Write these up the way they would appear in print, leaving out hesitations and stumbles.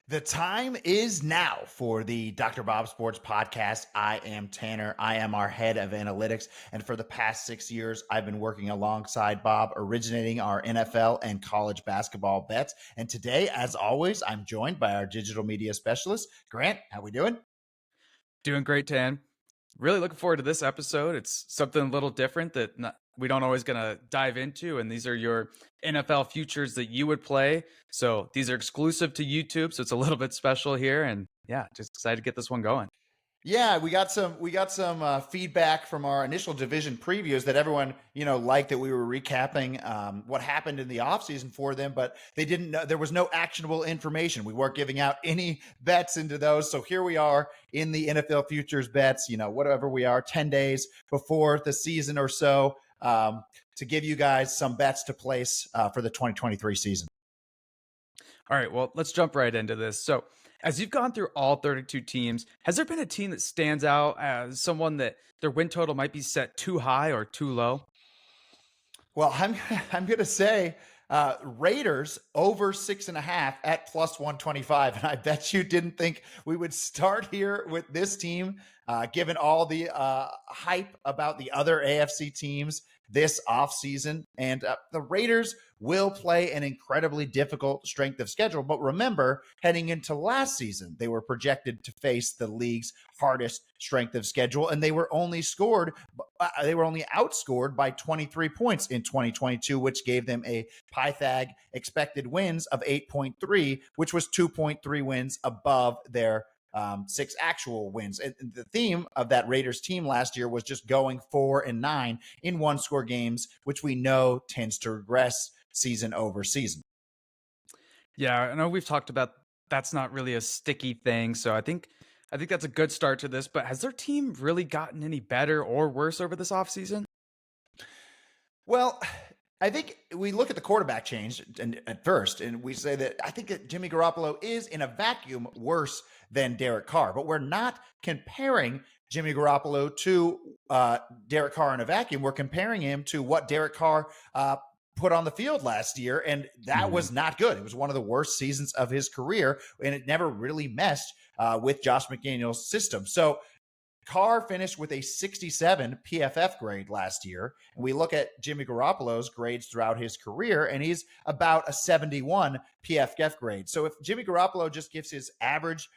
The time is now for the Dr. Bob Sports Podcast. I am Tanner. I am our head of analytics. And for the past 6 years, I've been working alongside Bob, originating our NFL and college basketball bets. And today, as always, I'm joined by our digital media specialist, Grant. How we doing? Doing great, Tan. Really looking forward to this episode. It's something a little different that we don't always gonna dive into, and these are your NFL futures that you would play. So these are exclusive to YouTube, so it's a little bit special here. And yeah, just excited to get this one going. Yeah, we got some feedback from our initial division previews that everyone liked that we were recapping what happened in the offseason for them, but they didn't know there was no actionable information. We weren't giving out any bets into those, so here we are in the NFL futures bets. Whatever we are, 10 days before the season or so, to give you guys some bets to place for the 2023 season. All right, well, let's jump right into this. So, as you've gone through all 32 teams, has there been a team that stands out as someone that their win total might be set too high or too low? Well, I'm gonna say Raiders over 6.5 at plus 125, and I bet you didn't think we would start here with this team, given all the hype about the other AFC teams this offseason. And the Raiders will play an incredibly difficult strength of schedule. But remember, heading into last season, they were projected to face the league's hardest strength of schedule, and they were only outscored by 23 points in 2022, which gave them a Pythag expected wins of 8.3, which was 2.3 wins above their six actual wins. And the theme of that Raiders team last year was just going 4-9 in one score games, which we know tends to regress season over season. Yeah, I know we've talked about that's not really a sticky thing. So I think that's a good start to this, but has their team really gotten any better or worse over this offseason? Well, I think we look at the quarterback change at first, and we say that I think that Jimmy Garoppolo is in a vacuum worse than Derek Carr, but we're not comparing Jimmy Garoppolo to Derek Carr in a vacuum. We're comparing him to what Derek Carr put on the field last year, and that was not good. It was one of the worst seasons of his career, and it never really meshed with Josh McDaniels' system. So Carr finished with a 67 PFF grade last year. And we look at Jimmy Garoppolo's grades throughout his career, and he's about a 71 PFF grade. So if Jimmy Garoppolo just gives his average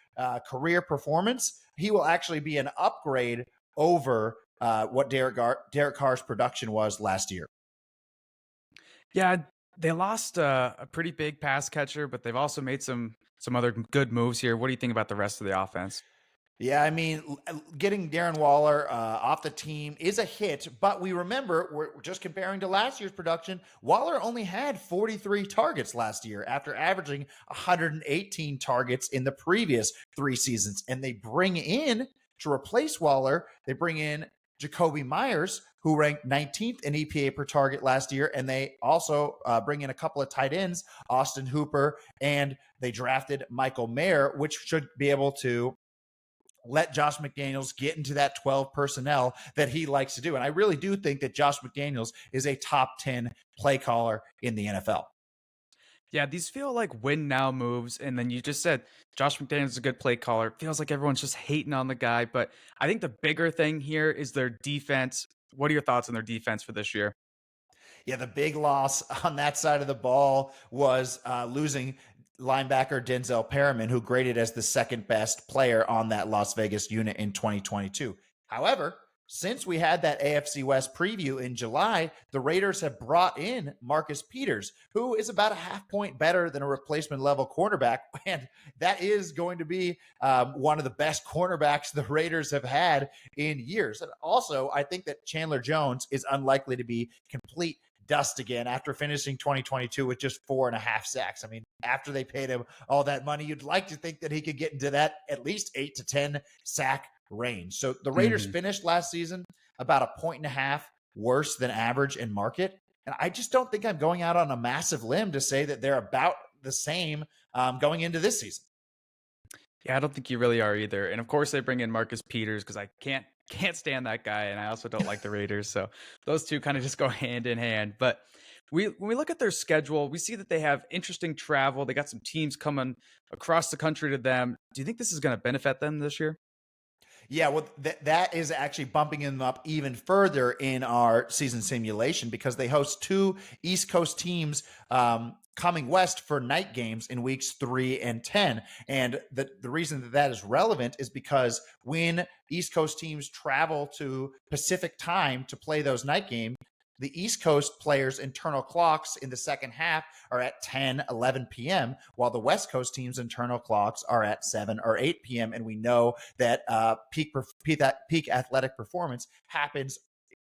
career performance, he will actually be an upgrade over what Derek Carr's production was last year. Yeah, they lost a pretty big pass catcher, but they've also made some other good moves here. What do you think about the rest of the offense? Yeah, I mean, getting Darren Waller off the team is a hit, but we remember we're just comparing to last year's production. Waller only had 43 targets last year after averaging 118 targets in the previous 3 seasons. And they bring in, to replace Waller, they bring in Jacoby Myers, who ranked 19th in EPA per target last year. And they also bring in a couple of tight ends, Austin Hooper, and they drafted Michael Mayer, which should be able to let Josh McDaniels get into that 12 personnel that he likes to do. And I really do think that Josh McDaniels is a top 10 play caller in the NFL. Yeah, these feel like win now moves. And then you just said Josh McDaniels is a good play caller. Feels like everyone's just hating on the guy. But I think the bigger thing here is their defense. What are your thoughts on their defense for this year? Yeah, the big loss on that side of the ball was losing linebacker Denzel Perriman, who graded as the second best player on that Las Vegas unit in 2022. However, since we had that AFC West preview in July, the Raiders have brought in Marcus Peters, who is about a half point better than a replacement level cornerback. And that is going to be one of the best cornerbacks the Raiders have had in years. And also, I think that Chandler Jones is unlikely to be complete dust again after finishing 2022 with just 4.5 sacks. I mean, after they paid him all that money, you'd like to think that he could get into that at least 8 to 10 sack range. So the Raiders finished last season about a 1.5 worse than average in market. And I just don't think I'm going out on a massive limb to say that they're about the same going into this season. Yeah, I don't think you really are either. And of course, they bring in Marcus Peters because I can't stand that guy, and I also don't like the Raiders. So those two kind of just go hand in hand. But When we look at their schedule, we see that they have interesting travel. They got some teams coming across the country to them. Do you think this is going to benefit them this year? Yeah, well, that is actually bumping them up even further in our season simulation because they host two East Coast teams coming west for night games in weeks 3 and 10. And the reason that is relevant is because when East Coast teams travel to Pacific time to play those night games, the East Coast players' internal clocks in the second half are at 10, 11 p.m., while the West Coast team's internal clocks are at 7 or 8 p.m. And we know that peak athletic performance happens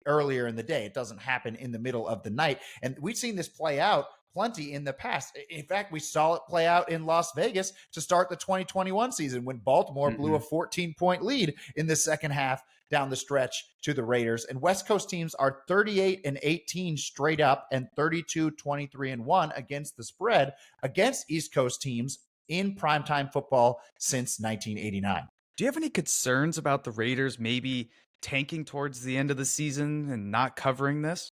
earlier in the day. It doesn't happen in the middle of the night. And we've seen this play out plenty in the past. In fact, we saw it play out in Las Vegas to start the 2021 season when Baltimore blew a 14-point lead in the second half down the stretch to the Raiders. And West Coast teams are 38 and 18 straight up and 32, 23 and 1 against the spread against East Coast teams in primetime football since 1989. Do you have any concerns about the Raiders maybe tanking towards the end of the season and not covering this?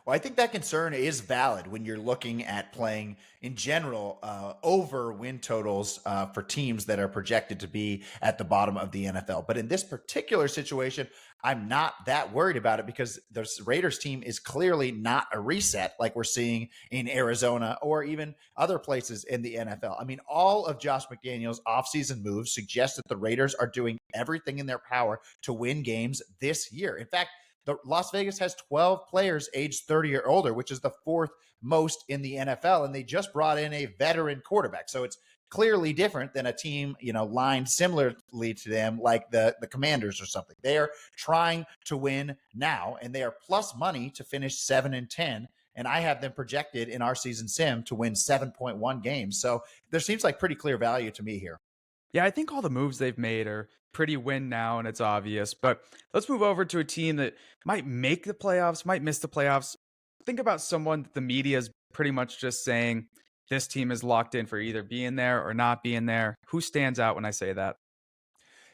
Well, I think that concern is valid when you're looking at playing in general over win totals for teams that are projected to be at the bottom of the NFL. But in this particular situation, I'm not that worried about it because the Raiders team is clearly not a reset like we're seeing in Arizona or even other places in the NFL. I mean, all of Josh McDaniels' offseason moves suggest that the Raiders are doing everything in their power to win games this year. In fact, the Las Vegas has 12 players aged 30 or older, which is the fourth most in the NFL. And they just brought in a veteran quarterback. So it's clearly different than a team, lined similarly to them, like the Commanders or something. They are trying to win now, and they are plus money to finish 7 and 10. And I have them projected in our season sim to win 7.1 games. So there seems like pretty clear value to me here. Yeah, I think all the moves they've made are pretty win now, and it's obvious. But let's move over to a team that might make the playoffs, might miss the playoffs. Think about someone that the media is pretty much just saying this team is locked in for either being there or not being there. Who stands out when I say that?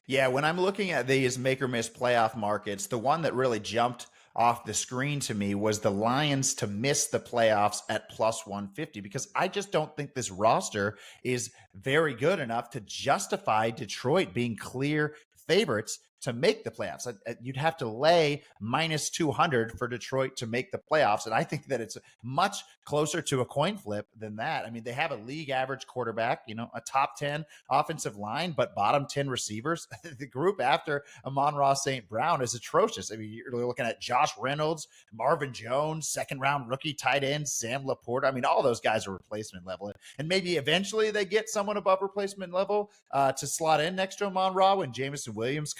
Yeah, when I'm looking at these make or miss playoff markets, the one that really jumped off the screen to me was the Lions to miss the playoffs at plus 150 because I just don't think this roster is very good enough to justify Detroit being clear favorites to make the playoffs. You'd have to lay minus 200 for Detroit to make the playoffs. And I think that it's much closer to a coin flip than that. I mean, they have a league average quarterback, a top 10 offensive line, but bottom 10 receivers. The group after Amon-Ra St. Brown is atrocious. I mean, you're looking at Josh Reynolds, Marvin Jones, second round rookie tight end, Sam Laporta. I mean, all those guys are replacement level. And maybe eventually they get someone above replacement level to slot in next to Amon-Ra when Jameson Williams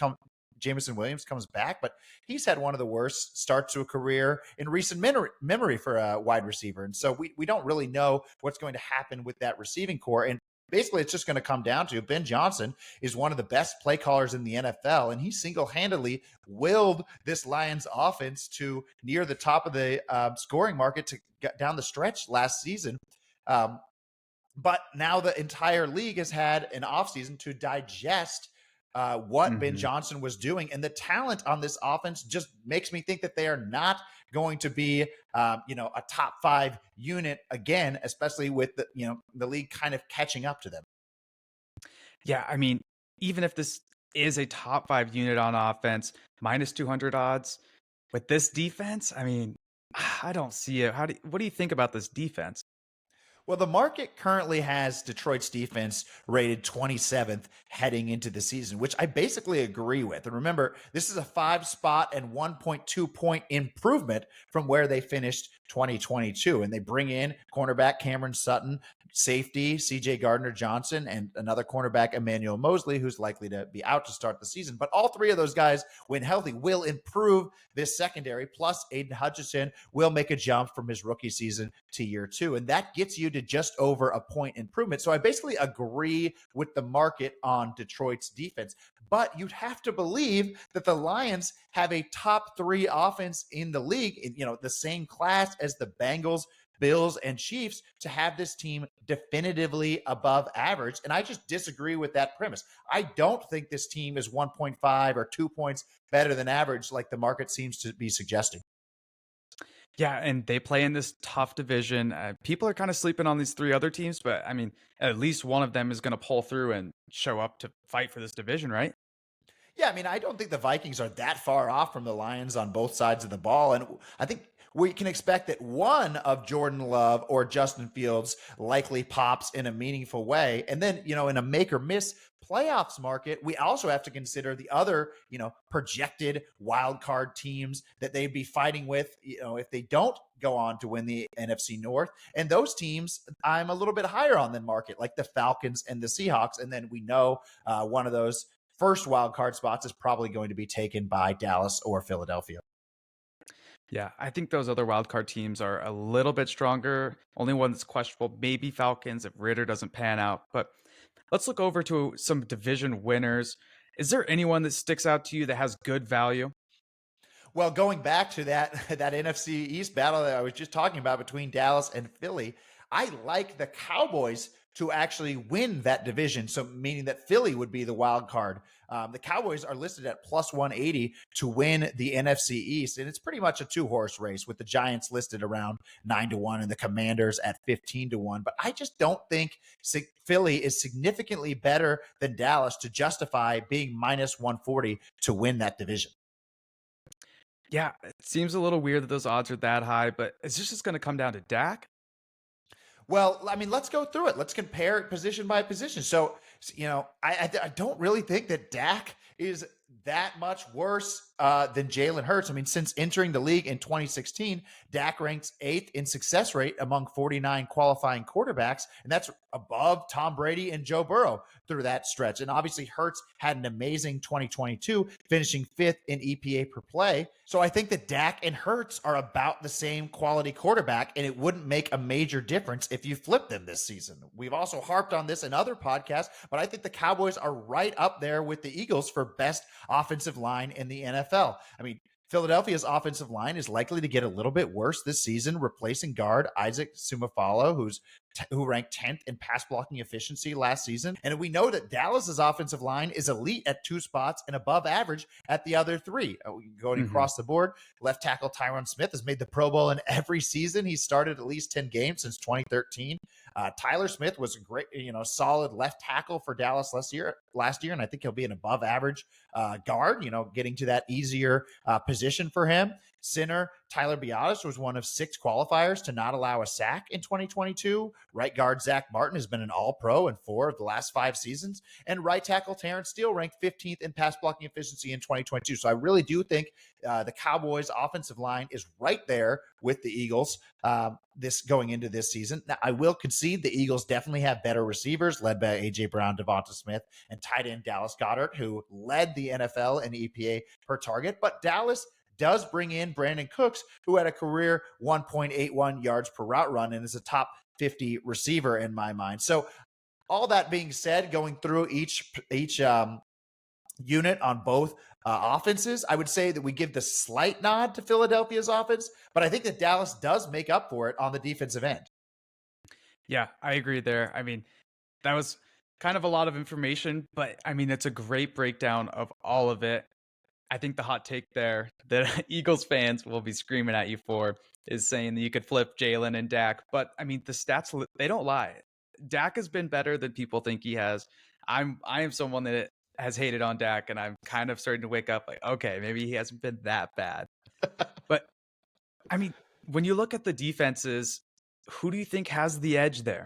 comes back, but he's had one of the worst starts to a career in recent memory for a wide receiver. And so we don't really know what's going to happen with that receiving core. And basically, it's just going to come down to Ben Johnson is one of the best play callers in the NFL, and he single-handedly willed this Lions offense to near the top of the scoring market to get down the stretch last season. But now the entire league has had an offseason to digest what Ben Johnson was doing. And the talent on this offense just makes me think that they are not going to be, a top 5 unit again, especially with the league kind of catching up to them. Yeah, I mean, even if this is a top 5 unit on offense, minus 200 odds with this defense, I mean, I don't see it. What do you think about this defense? Well, the market currently has Detroit's defense rated 27th heading into the season, which I basically agree with. And remember, this is a 5-spot and 1.2 point improvement from where they finished 2022. And they bring in cornerback Cameron Sutton, safety CJ Gardner-Johnson, and another cornerback Emmanuel Mosley, who's likely to be out to start the season. But all three of those guys, when healthy, will improve this secondary. Plus, Aiden Hutchinson will make a jump from his rookie season to year 2. And that gets you to just over a point improvement. So I basically agree with the market on Detroit's defense. But you'd have to believe that the Lions have a top 3 offense in the league, the same class as the Bengals, Bills, and Chiefs, to have this team definitively above average. And I just disagree with that premise. I don't think this team is 1.5 or 2 points better than average like the market seems to be suggesting. Yeah, and they play in this tough division. People are kind of sleeping on these three other teams, but I mean, at least one of them is going to pull through and show up to fight for this division, right? Yeah, I mean, I don't think the Vikings are that far off from the Lions on both sides of the ball. And I think we can expect that one of Jordan Love or Justin Fields likely pops in a meaningful way. And then, in a make or miss playoffs market, we also have to consider the other, projected wild card teams that they'd be fighting with, if they don't go on to win the NFC North. And those teams I'm a little bit higher on than market, like the Falcons and the Seahawks. And then we know one of those first wild card spots is probably going to be taken by Dallas or Philadelphia. Yeah, I think those other wild card teams are a little bit stronger. Only one that's questionable, maybe Falcons if Ritter doesn't pan out. But let's look over to some division winners. Is there anyone that sticks out to you that has good value? Well, going back to that NFC East battle that I was just talking about between Dallas and Philly, I like the Cowboys to actually win that division. So, meaning that Philly would be the wild card. The Cowboys are listed at plus 180 to win the NFC East, and it's pretty much a two-horse race with the Giants listed around 9-1 and the Commanders at 15-1. But I just don't think Philly is significantly better than Dallas to justify being minus 140 to win that division. Yeah, it seems a little weird that those odds are that high, but is this just going to come down to Dak? Well, I mean, let's go through it. Let's compare it position by position. So, I don't really think that Dak is that much worse than Jalen Hurts. I mean, since entering the league in 2016, Dak ranks eighth in success rate among 49 qualifying quarterbacks, and that's above Tom Brady and Joe Burrow through that stretch. And obviously, Hurts had an amazing 2022, finishing fifth in EPA per play. So I think that Dak and Hurts are about the same quality quarterback, and it wouldn't make a major difference if you flip them this season. We've also harped on this in other podcasts, but I think the Cowboys are right up there with the Eagles for best offensive line in the NFL. I mean, Philadelphia's offensive line is likely to get a little bit worse this season, replacing guard Isaac Sumafalo, who ranked 10th in pass blocking efficiency last season. And we know that Dallas's offensive line is elite at two spots and above average at the other three. Going across the board, left tackle Tyron Smith has made the Pro Bowl in every season. He's started at least 10 games since 2013. Tyler Smith was a great, solid left tackle for Dallas last year, and I think he'll be an above average guard, getting to that easier position for him. Center Tyler Biadasz was one of 6 qualifiers to not allow a sack in 2022. Right guard Zach Martin has been an all-pro in 4 of the last 5 seasons. And right tackle Terrence Steele ranked 15th in pass blocking efficiency in 2022. So I really do think the Cowboys' offensive line is right there with the Eagles this going into this season. Now, I will concede the Eagles definitely have better receivers, led by A.J. Brown, Devonta Smith, and tight end Dallas Goedert, who led the NFL in EPA per target. But Dallas does bring in Brandon Cooks, who had a career 1.81 yards per route run and is a top 50 receiver in my mind. So all that being said, going through each unit on both offenses, I would say that we give the slight nod to Philadelphia's offense, but I think that Dallas does make up for it on the defensive end. Yeah, I agree there. I mean, that was kind of a lot of information, but I mean, it's a great breakdown of all of it. I think the hot take there that Eagles fans will be screaming at you for is saying that you could flip Jalen and Dak. But I mean, the stats, they don't lie. Dak has been better than people think he has. I am someone that has hated on Dak, and I'm kind of starting to wake up like, okay, maybe he hasn't been that bad. But I mean, when you look at the defenses, who do you think has the edge there?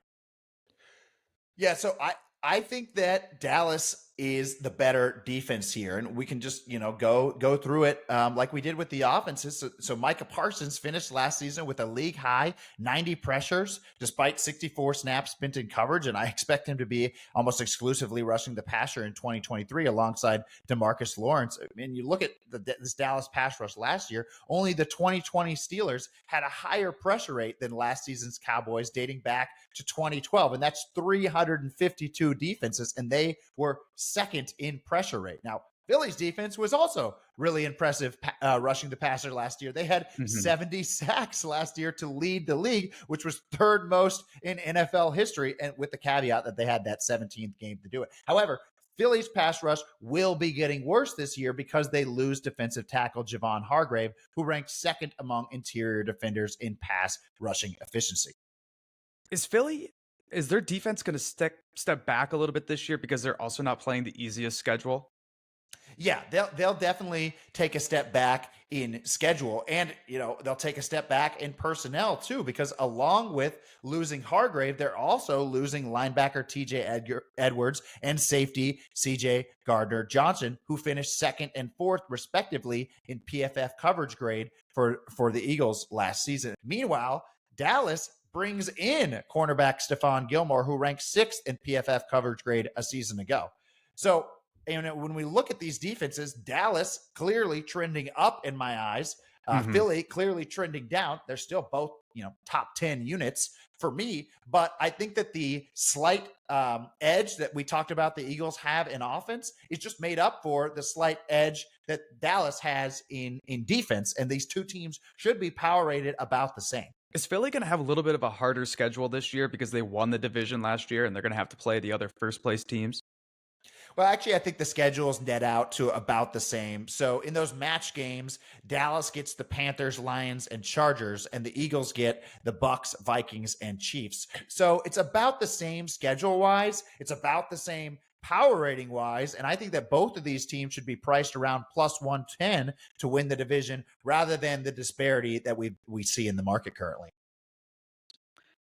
Yeah, so I think that Dallas is the better defense here, and we can just go through it like we did with the offenses. So Micah Parsons finished last season with a league high 90 pressures, despite 64 snaps spent in coverage, and I expect him to be almost exclusively rushing the passer in 2023 alongside DeMarcus Lawrence. I mean, you look at this Dallas pass rush last year, only the 2020 Steelers had a higher pressure rate than last season's Cowboys, dating back to 2012, and that's 352 defenses, and they were second in pressure rate. Now, Philly's defense was also really impressive rushing the passer last year. They had 70 sacks last year to lead the league, which was third most in NFL history, and with the caveat that they had that 17th game to do it. However, Philly's pass rush will be getting worse this year because they lose defensive tackle Javon Hargrave, who ranked second among interior defenders in pass rushing efficiency. Is their defense going to step back a little bit this year because they're also not playing the easiest schedule? Yeah, they'll definitely take a step back in schedule, and they'll take a step back in personnel too, because along with losing Hargrave, they're also losing linebacker TJ Edwards and safety CJ Gardner Johnson, who finished second and fourth respectively in PFF coverage grade for the Eagles last season. Meanwhile, Dallas brings in cornerback Stephon Gilmore, who ranked sixth in PFF coverage grade a season ago. So, when we look at these defenses, Dallas clearly trending up in my eyes. Philly clearly trending down. They're still both, top 10 units for me. But I think that the slight edge that we talked about the Eagles have in offense is just made up for the slight edge that Dallas has in defense. And these two teams should be power rated about the same. Is Philly going to have a little bit of a harder schedule this year because they won the division last year and they're going to have to play the other first place teams? Well, actually, I think the schedules net out to about the same. So in those match games, Dallas gets the Panthers, Lions, and Chargers, and the Eagles get the Bucks, Vikings, and Chiefs. So it's about the same schedule-wise. It's about the same power rating-wise, and I think that both of these teams should be priced around plus 110 to win the division rather than the disparity that we see in the market currently.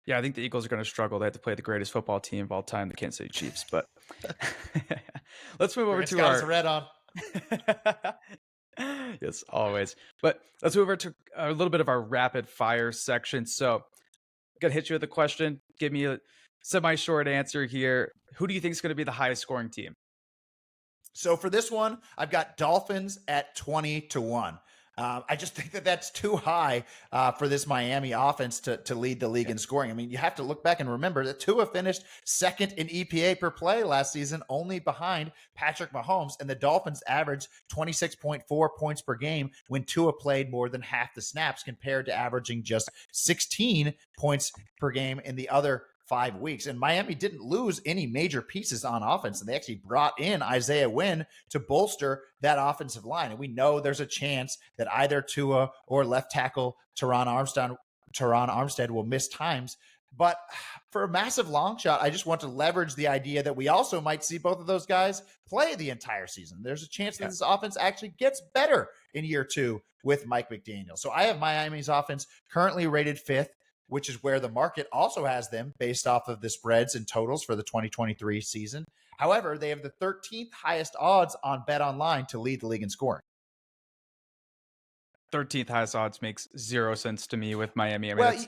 Yeah, I think the Eagles are going to struggle. They have to play the greatest football team of all time, the Kansas City Chiefs. But let's move over to our red on. Yes, always. But let's move over to a little bit of our rapid fire section. So I'm going to hit you with a question. Give me a semi-short answer here. Who do you think is going to be the highest scoring team? So for this one, I've got Dolphins at 20-1. I just think that that's too high for this Miami offense to lead the league in scoring. I mean, you have to look back and remember that Tua finished second in EPA per play last season, only behind Patrick Mahomes, and the Dolphins averaged 26.4 points per game when Tua played more than half the snaps compared to averaging just 16 points per game in the other 5 weeks. And Miami didn't lose any major pieces on offense, and they actually brought in Isaiah Wynn to bolster that offensive line. And we know there's a chance that either Tua or left tackle Teron Armstead will miss times. But for a massive long shot, I just want to leverage the idea that we also might see both of those guys play the entire season. There's a chance that this offense actually gets better in year two with Mike McDaniel. So I have Miami's offense currently rated fifth, which is where the market also has them based off of the spreads and totals for the 2023 season. However, they have the 13th highest odds on BetOnline to lead the league in scoring. 13th highest odds makes zero sense to me with Miami. I mean, well,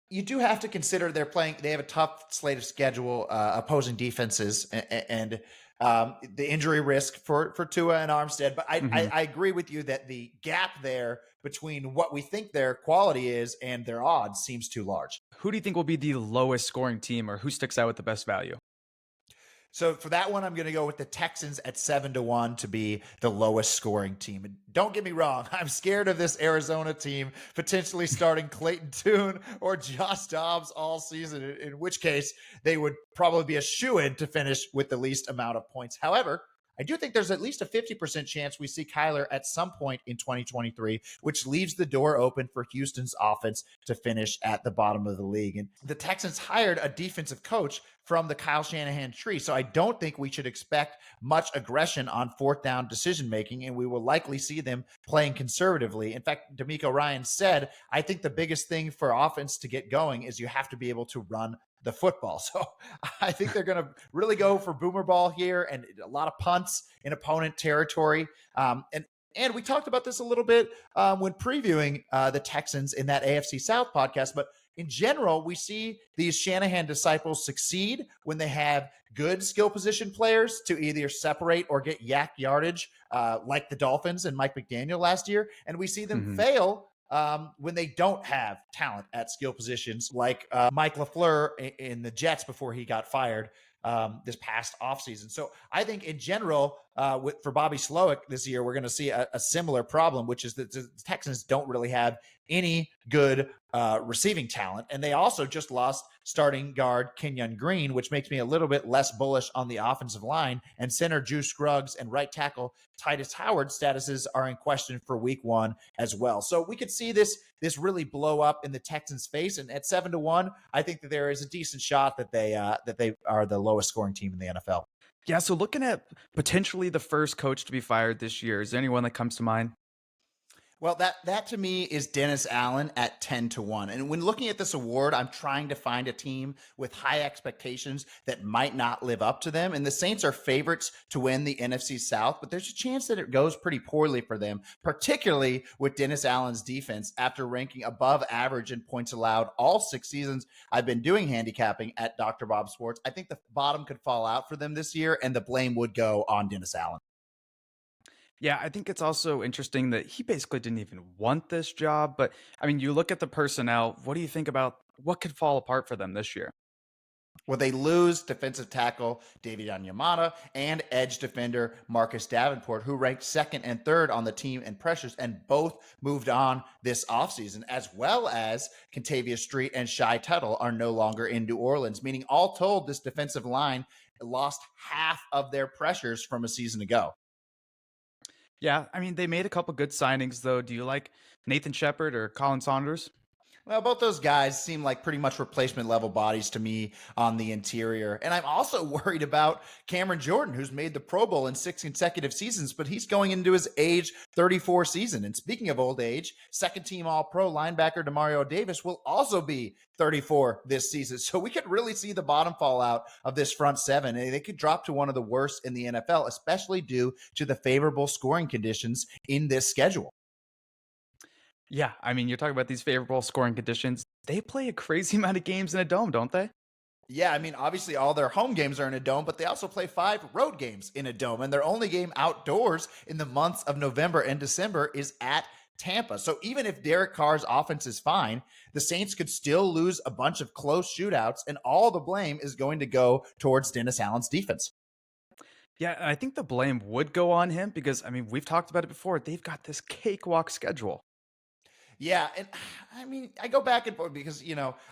you do have to consider they have a tough slate of schedule, opposing defenses, and the injury risk for Tua and Armstead. But I agree with you that the gap there between what we think their quality is and their odds seems too large. Who do you think will be the lowest scoring team, or who sticks out with the best value? So for that one, I'm going to go with the Texans at 7-1 to be the lowest scoring team. And don't get me wrong, I'm scared of this Arizona team potentially starting Clayton Tune or Josh Dobbs all season, in which case they would probably be a shoo-in to finish with the least amount of points. However, I do think there's at least a 50% chance we see Kyler at some point in 2023, which leaves the door open for Houston's offense to finish at the bottom of the league. And the Texans hired a defensive coach from the Kyle Shanahan tree, so I don't think we should expect much aggression on fourth down decision-making, and we will likely see them playing conservatively. In fact, DeMeco Ryans said, I think the biggest thing for offense to get going is you have to be able to run the football. So I think they're going to really go for boomer ball here and a lot of punts in opponent territory. And we talked about this a little bit when previewing the Texans in that AFC South podcast, but in general, we see these Shanahan disciples succeed when they have good skill position players to either separate or get yak yardage, like the Dolphins and Mike McDaniel last year. And we see them fail when they don't have talent at skill positions, like Mike LaFleur in the Jets before he got fired this past offseason. So I think in general, for Bobby Slowick this year, we're going to see a similar problem, which is that the Texans don't really have any good receiving talent. And they also just lost starting guard Kenyon Green, which makes me a little bit less bullish on the offensive line. And center Juice Scruggs and right tackle Titus Howard statuses are in question for week 1 as well. So we could see this really blow up in the Texans' face. And at 7-1, I think that there is a decent shot that they are the lowest scoring team in the NFL. Yeah, so looking at potentially the first coach to be fired this year, is there anyone that comes to mind? Well, that to me is Dennis Allen at 10-1. And when looking at this award, I'm trying to find a team with high expectations that might not live up to them. And the Saints are favorites to win the NFC South, but there's a chance that it goes pretty poorly for them, particularly with Dennis Allen's defense after ranking above average in points allowed all 6 seasons I've been doing handicapping at Dr. Bob Sports. I think the bottom could fall out for them this year, and the blame would go on Dennis Allen. Yeah, I think it's also interesting that he basically didn't even want this job. But I mean, you look at the personnel, what do you think about what could fall apart for them this year? Well, they lose defensive tackle David Onyemata and edge defender Marcus Davenport, who ranked second and third on the team in pressures, and both moved on this offseason, as well as Contavious Street and Shai Tuttle are no longer in New Orleans, meaning all told, this defensive line lost half of their pressures from a season ago. Yeah, I mean, they made a couple good signings, though. Do you like Nathan Shepard or Colin Saunders? Well, both those guys seem like pretty much replacement level bodies to me on the interior. And I'm also worried about Cameron Jordan, who's made the Pro Bowl in 6 consecutive seasons, but he's going into his age 34 season. And speaking of old age, second team All Pro linebacker Demario Davis will also be 34 this season. So we could really see the bottom fall out of this front seven. And they could drop to one of the worst in the NFL, especially due to the favorable scoring conditions in this schedule. Yeah, I mean, you're talking about these favorable scoring conditions. They play a crazy amount of games in a dome, don't they? Yeah, I mean, obviously all their home games are in a dome, but they also play 5 road games in a dome. And their only game outdoors in the months of November and December is at Tampa. So even if Derek Carr's offense is fine, the Saints could still lose a bunch of close shootouts, and all the blame is going to go towards Dennis Allen's defense. Yeah, and I think the blame would go on him because, I mean, we've talked about it before. They've got this cakewalk schedule. Yeah, and I mean, I go back and forth because,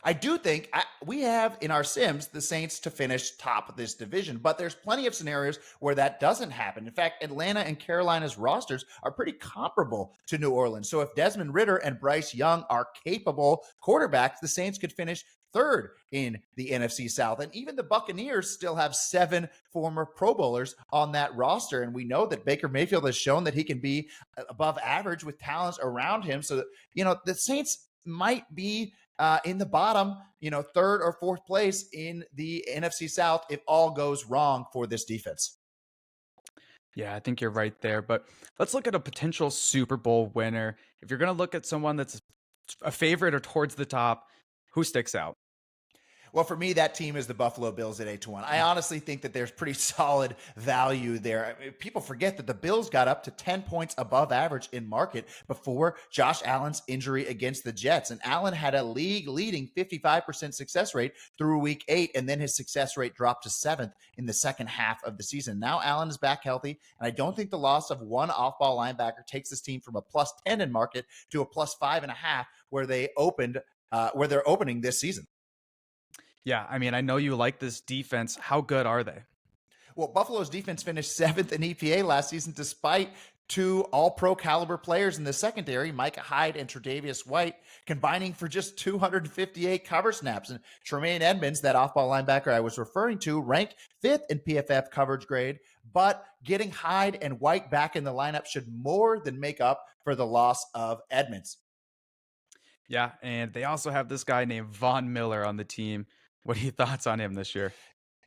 I do think we have in our Sims the Saints to finish top of this division, but there's plenty of scenarios where that doesn't happen. In fact, Atlanta and Carolina's rosters are pretty comparable to New Orleans. So if Desmond Ridder and Bryce Young are capable quarterbacks, the Saints could finish third in the NFC South. And even the Buccaneers still have 7 former Pro Bowlers on that roster. And we know that Baker Mayfield has shown that he can be above average with talents around him. So, the Saints might be in the bottom, third or fourth place in the NFC South if all goes wrong for this defense. Yeah, I think you're right there. But let's look at a potential Super Bowl winner. If you're going to look at someone that's a favorite or towards the top, who sticks out? Well, for me, that team is the Buffalo Bills at 8-1. I honestly think that there's pretty solid value there. I mean, people forget that the Bills got up to 10 points above average in market before Josh Allen's injury against the Jets. And Allen had a league-leading 55% success rate through week 8, and then his success rate dropped to 7th in the second half of the season. Now Allen is back healthy, and I don't think the loss of one off-ball linebacker takes this team from a +10 in market to a +5.5 where they're opening this season. Yeah, I mean, I know you like this defense. How good are they? Well, Buffalo's defense finished 7th in EPA last season, despite 2 all-pro caliber players in the secondary, Micah Hyde and Tre'Davious White, combining for just 258 cover snaps. And Tremaine Edmonds, that off-ball linebacker I was referring to, ranked 5th in PFF coverage grade, but getting Hyde and White back in the lineup should more than make up for the loss of Edmonds. Yeah, and they also have this guy named Von Miller on the team. What are your thoughts on him this year?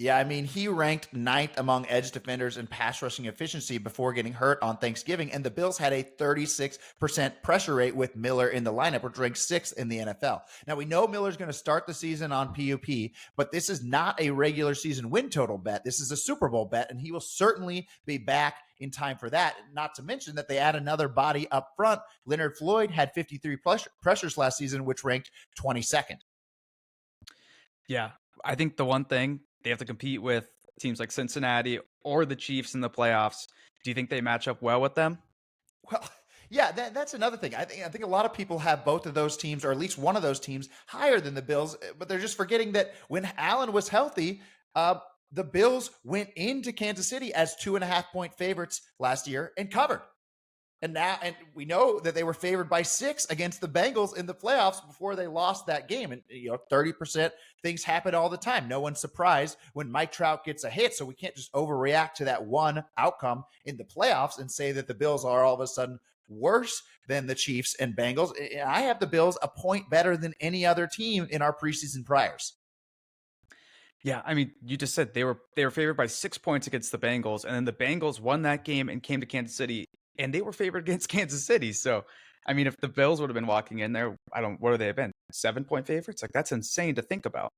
Yeah, I mean, he ranked 9th among edge defenders in pass rushing efficiency before getting hurt on Thanksgiving, and the Bills had a 36% pressure rate with Miller in the lineup, which ranked 6th in the NFL. Now, we know Miller's going to start the season on PUP, but this is not a regular season win total bet. This is a Super Bowl bet, and he will certainly be back in time for that. Not to mention that they add another body up front. Leonard Floyd had 53 pressures last season, which ranked 22nd. Yeah, I think the one thing they have to compete with teams like Cincinnati or the Chiefs in the playoffs. Do you think they match up well with them? Well, Yeah, that's another thing. I think a lot of people have both of those teams, or at least one of those teams, higher than the Bills, but they're just forgetting that when Allen was healthy, uh, the Bills went into Kansas City as 2.5 point favorites last year and covered. And we know that they were favored by 6 against the Bengals in the playoffs before they lost that game. And 30% things happen all the time. No one's surprised when Mike Trout gets a hit. So we can't just overreact to that one outcome in the playoffs and say that the Bills are all of a sudden worse than the Chiefs and Bengals. I have the Bills a point better than any other team in our preseason priors. Yeah, I mean, you just said they were favored by 6 points against the Bengals, and then the Bengals won that game and came to Kansas City, and they were favored against Kansas City. So, I mean, if the Bills would have been walking in there, what would they have been? 7 point favorites? Like, that's insane to think about.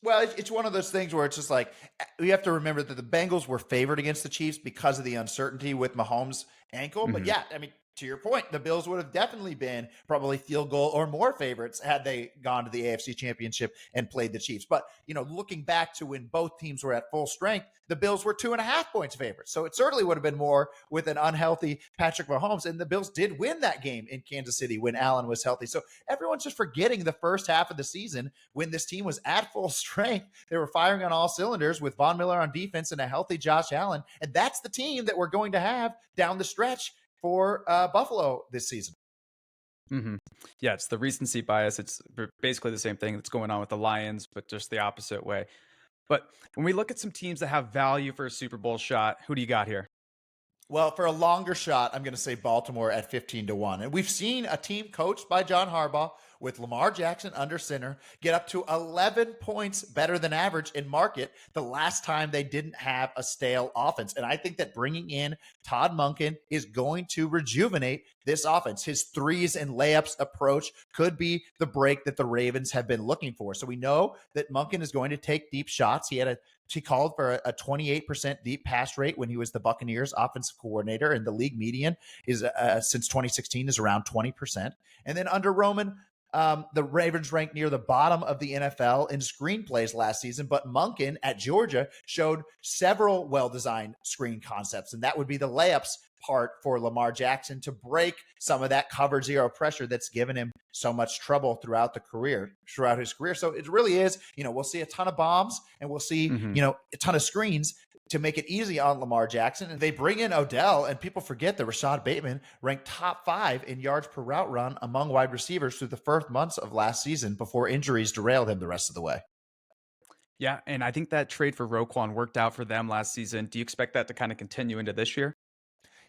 Well, it's one of those things where it's just like you have to remember that the Bengals were favored against the Chiefs because of the uncertainty with Mahomes' ankle. But Mhm. yeah, I mean, to your point, the Bills would have definitely been probably field goal or more favorites had they gone to the AFC Championship and played the Chiefs. But looking back to when both teams were at full strength, the Bills were 2.5 points favorites. So it certainly would have been more with an unhealthy Patrick Mahomes. And the Bills did win that game in Kansas City when Allen was healthy. So everyone's just forgetting the first half of the season when this team was at full strength. They were firing on all cylinders with Von Miller on defense and a healthy Josh Allen. And that's the team that we're going to have down the stretch for Buffalo this season. Mhm. Yeah, it's the recency bias. It's basically the same thing that's going on with the Lions, but just the opposite way. But when we look at some teams that have value for a Super Bowl shot, who do you got here? Well, for a longer shot, I'm going to say Baltimore at 15-1. And we've seen a team coached by John Harbaugh with Lamar Jackson under center get up to 11 points better than average in market the last time they didn't have a stale offense. And I think that bringing in Todd Monken is going to rejuvenate this offense. His threes and layups approach could be the break that the Ravens have been looking for. So we know that Monken is going to take deep shots. He called for a 28% deep pass rate when he was the Buccaneers offensive coordinator, and the league median is since 2016 is around 20%. And then under Roman, the Ravens ranked near the bottom of the NFL in screenplays last season, but Monken at Georgia showed several well-designed screen concepts, and that would be the layups part for Lamar Jackson to break some of that cover zero pressure that's given him so much trouble throughout his career. So it really is, we'll see a ton of bombs and we'll see, Mhm. a ton of screens to make it easy on Lamar Jackson. And they bring in Odell, and people forget that Rashad Bateman ranked top 5 in yards per route run among wide receivers through the first months of last season before injuries derailed him the rest of the way. Yeah, and I think that trade for Roquan worked out for them last season. Do you expect that to kind of continue into this year?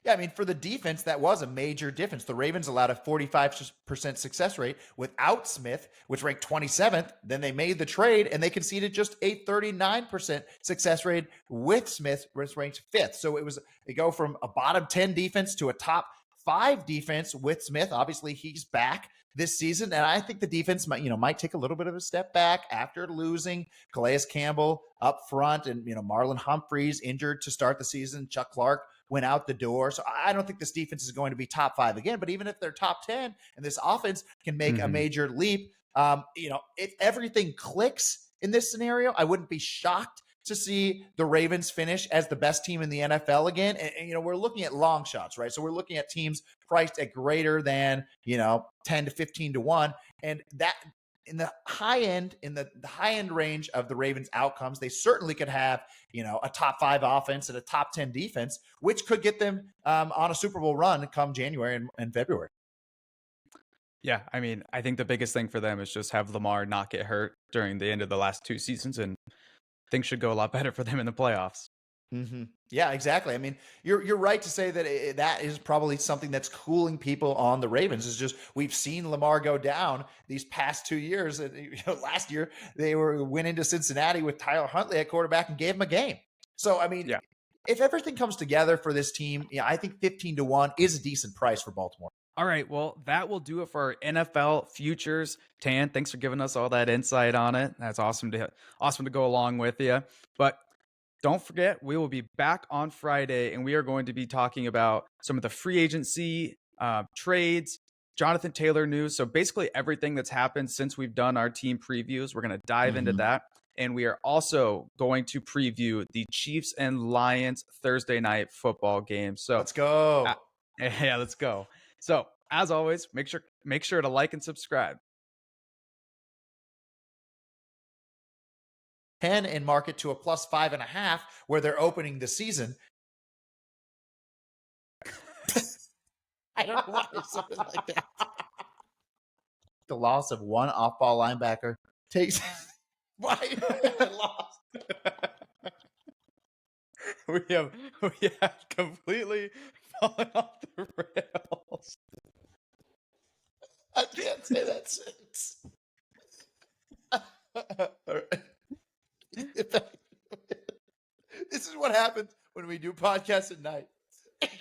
Yeah, I mean, for the defense, that was a major difference. The Ravens allowed a 45% success rate without Smith, which ranked 27th. Then they made the trade and they conceded just a 39% success rate with Smith, which ranked 5th. So they go from a bottom 10 defense to a top 5 defense with Smith. Obviously, he's back this season, and I think the defense might take a little bit of a step back after losing Calais Campbell up front, and Marlon Humphreys injured to start the season. Chuck Clark went out the door. So I don't think this defense is going to be top 5 again. But even if they're top 10 and this offense can make a Mhm. major leap, if everything clicks in this scenario, I wouldn't be shocked to see the Ravens finish as the best team in the NFL again. And we're looking at long shots, right? So we're looking at teams priced at greater than, 10 to 15-1. And that in the high end, range of the Ravens outcomes, they certainly could have, a top 5 offense and a top 10 defense, which could get them on a Super Bowl run come January and February. Yeah, I mean, I think the biggest thing for them is just have Lamar not get hurt during the end of the last 2 seasons, and things should go a lot better for them in the playoffs. Yeah, exactly. I mean, you're right to say that that is probably something that's cooling people on the Ravens. Is just we've seen Lamar go down these past 2 years. And last year they went into Cincinnati with Tyler Huntley at quarterback and gave him a game. So I mean, Yeah. if everything comes together for this team, I think 15-1 is a decent price for Baltimore. All right, well, that will do it for our NFL futures. Tan, thanks for giving us all that insight on it. That's awesome to go along with you. But don't forget, we will be back on Friday, and we are going to be talking about some of the free agency trades, Jonathan Taylor news. So basically everything that's happened since we've done our team previews, we're going to dive into that. And we are also going to preview the Chiefs and Lions Thursday night football game. So Let's go. yeah, let's go. So as always, make sure to like and subscribe. 10 and mark it to a plus 5.5 where they're opening the season. I don't know why something like that. The loss of one off-ball linebacker takes. Why I lost? We have completely fallen off the rails. I can't say that sentence. All right. This is what happens when we do podcasts at night.